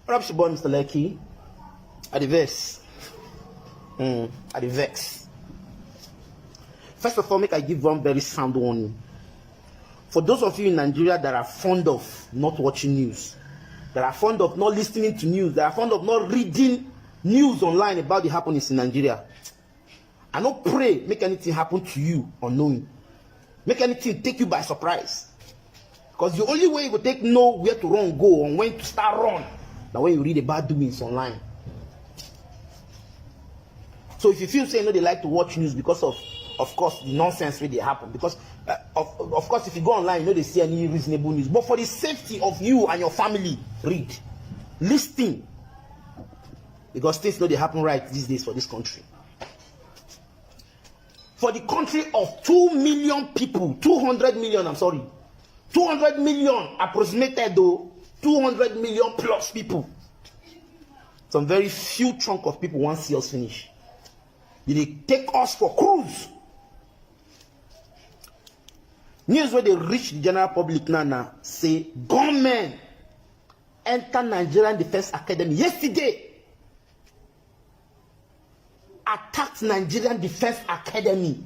Perhaps you born Mr. Lekki at the vex. At the vex. First of all, make I give one very sound warning. For those of you in Nigeria that are fond of not watching news, that are fond of not listening to news, that are fond of not reading news online about the happenings in Nigeria, I don't pray make anything happen to you unknowing. Make anything take you by surprise. Because the only way you will take know where to run, go, and when to start run, now when you read about doings online. So if you feel say they like to watch news because of course the nonsense really happen, because of course if you go online they see any reasonable news, but for the safety of you and your family, read, listen, because things they happen right these days for this country. For the country of 2 million people, 200 million, 200 million approximated though, 200 million plus people. Some very few chunk of people want to see us finish. They take us for cruise. News where they reach the general public now say gunmen enter Nigerian Defense Academy yesterday. Attacked Nigerian Defense Academy.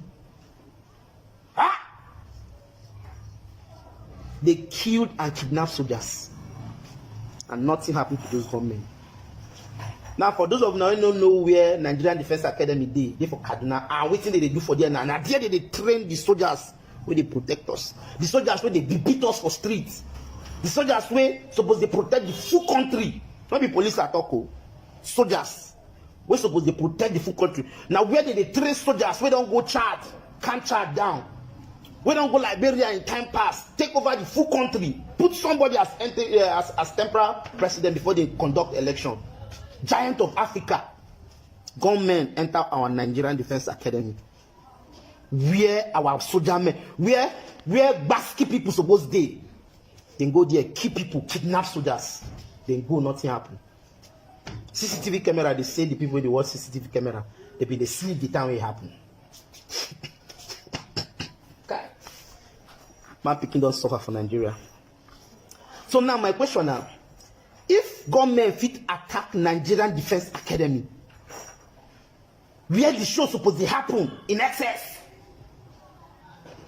They killed and kidnapped soldiers. And nothing happened to those gunmen. Now, for those of you who don't know where Nigerian Defense Academy they for Kaduna, and what they do for there now. Now, there they train the soldiers where they protect us. The soldiers where they beat us for streets. The soldiers where suppose they protect the full country. Not the police at all. Soldiers. We're supposed to protect the full country. Now, where did they train soldiers? We don't go Chad, can't Chad down. We don't go Liberia in time past, take over the full country, put somebody as temporary president before they conduct election. Giant of Africa. Gunmen enter our Nigerian Defense Academy. Where our soldier men, where basket people supposed they go there, keep people, kidnap soldiers. Then go, nothing happen. CCTV camera, they say the people they watch CCTV camera, they see the time it happen. Okay. Man picking don't suffer for Nigeria. So now my question now, if government fit attack Nigerian Defense Academy, where the show supposed to happen in excess?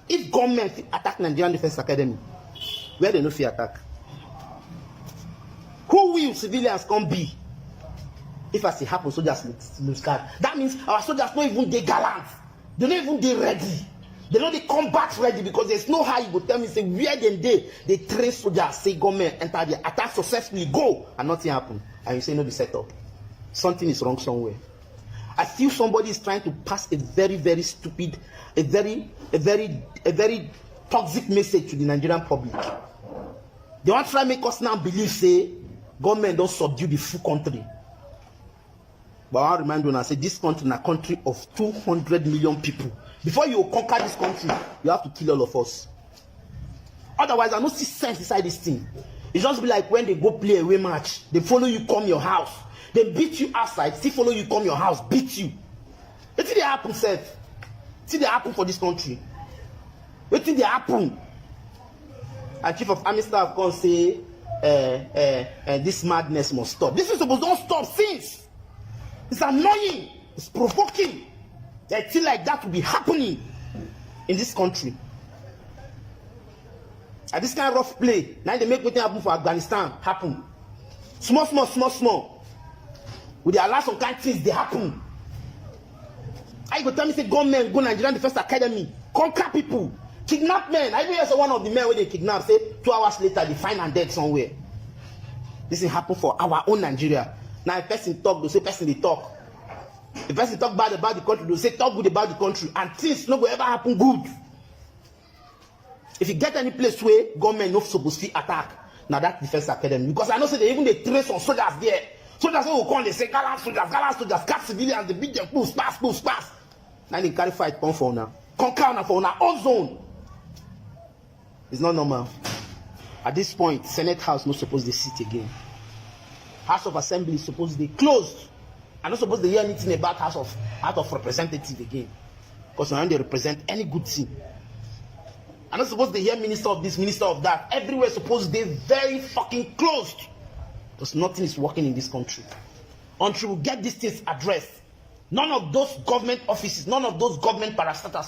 If government fit attack Nigerian Defense Academy, where they no fit attack? Who will civilians come be? If as it happens, soldiers lose card. That means our soldiers don't even they gallant. They don't even they ready. They don't they combat ready, because there's no how you go tell me say where they train soldiers, say government enter the attack successfully, go, and nothing happen. And you say no be set up. Something is wrong somewhere. I feel somebody is trying to pass a very, very stupid, a very toxic message to the Nigerian public. They want to try to make us now believe say government don't subdue the full country. But I remind you now, say this country is a country of 200 million people. Before you conquer this country, you have to kill all of us. Otherwise, I don't see sense inside this thing. It just be like when they go play a away match, they follow you come your house, they beat you outside, still follow you come your house, beat you. What did they happen, sir? What did they happen for this country? What did they happen? And Chief of Army Staff can say, this madness must stop. This is supposed to don't stop since. It's annoying. It's provoking. That thing like that will be happening in this country. And this kind of rough play, now they make what happen for Afghanistan happen. Small. With the allow some kind of things they happen. I go tell me say government go Nigerian Defense Academy, conquer people, kidnap men. I even hear one of the men where they kidnap, say 2 hours later they find and dead somewhere. This thing happen for our own Nigeria. Now if person talk, they say person they talk. If person talk bad about the country, they say talk good about the country, and things no go ever happen good. If you get any place where government not supposed to attack, now that Defense Academy, because I know say they even they train some soldiers there. Soldiers will come, they say gallant soldiers, catch civilians, they beat them, push, pass. Now they carry fight come for now. Conquer now for now, own zone. It's not normal. At this point, Senate House not supposed to sit again. House of Assembly is supposed to be closed. I'm not supposed to hear anything about House of Representatives again. Because now they represent any good thing. I'm not supposed to hear minister of this, minister of that. Everywhere supposed to be very fucking closed. because nothing is working in this country. Until we get these things addressed, none of those government offices, none of those government parastatals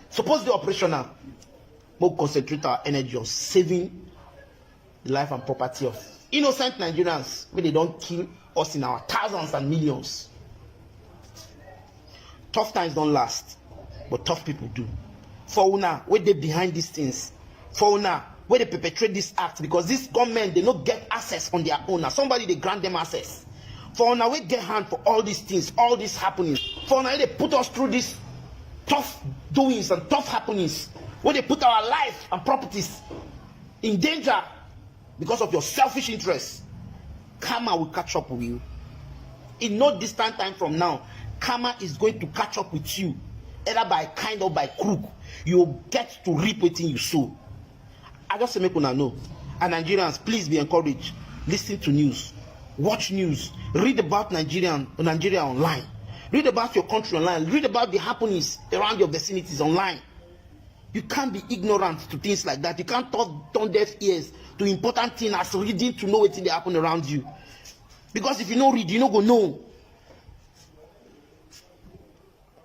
supposed to be operational. We'll concentrate our energy on saving the life and property of innocent Nigerians, where they don't kill us in our thousands and millions. Tough times don't last, but tough people do. For una, where they behind these things, for una, where they perpetrate this act, because this government, they don't get access on their own. Now somebody, they grant them access. For una, we get hand for all these things, all these happenings. For una, they put us through these tough doings and tough happenings, where they put our life and properties in danger because of your selfish interests. Karma will catch up with you. In no distant time from now, karma is going to catch up with you, either by kind or by crook. You will get to reap what you sow. I just say make una know. And Nigerians, please be encouraged. Listen to news, watch news, read about Nigeria online, read about your country online, read about the happenings around your vicinities online. You can't be ignorant to things like that. You can't turn deaf ears to important things as reading to know what they happen around you. Because if you don't read, you don't go know.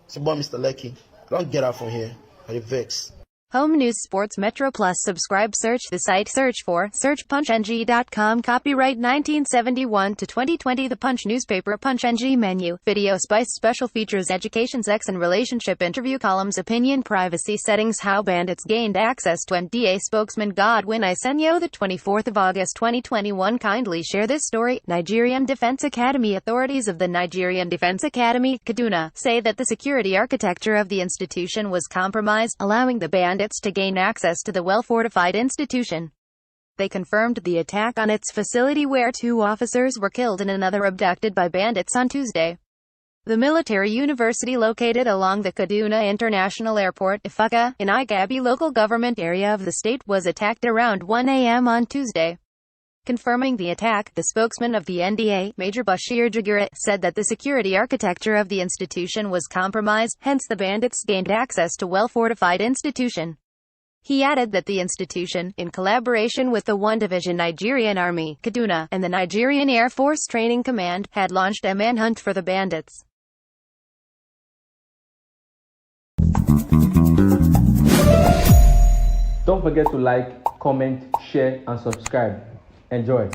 It's about Mr. Lekki. Don't get out from here. I vex. Home News Sports Metro Plus. Subscribe. Search the site. Search punchng.com. Copyright 1971 to 2020. The Punch newspaper. Punch NG menu. Video spice. Special features. Education, sex and relationship. Interview columns. Opinion. Privacy settings. How bandits gained access to NDA. Spokesman Godwin Isenyo. The 24th of August 2021. Kindly share this story. Nigerian Defense Academy. Authorities of the Nigerian Defense Academy, Kaduna, say that the security architecture of the institution was compromised, allowing the bandits to gain access to the well-fortified institution. They confirmed the attack on its facility, where 2 officers were killed and another abducted by bandits on Tuesday. The military university, located along the Kaduna International Airport, Ifuka, in Igabi local government area of the state, was attacked around 1 a.m. on Tuesday. Confirming the attack, the spokesman of the NDA, Major Bashir Jagir, said that the security architecture of the institution was compromised, hence the bandits gained access to well-fortified institution. He added that the institution, in collaboration with the 1 Division Nigerian Army, Kaduna, and the Nigerian Air Force Training Command, had launched a manhunt for the bandits. Don't forget to like, comment, share, and subscribe. Enjoy.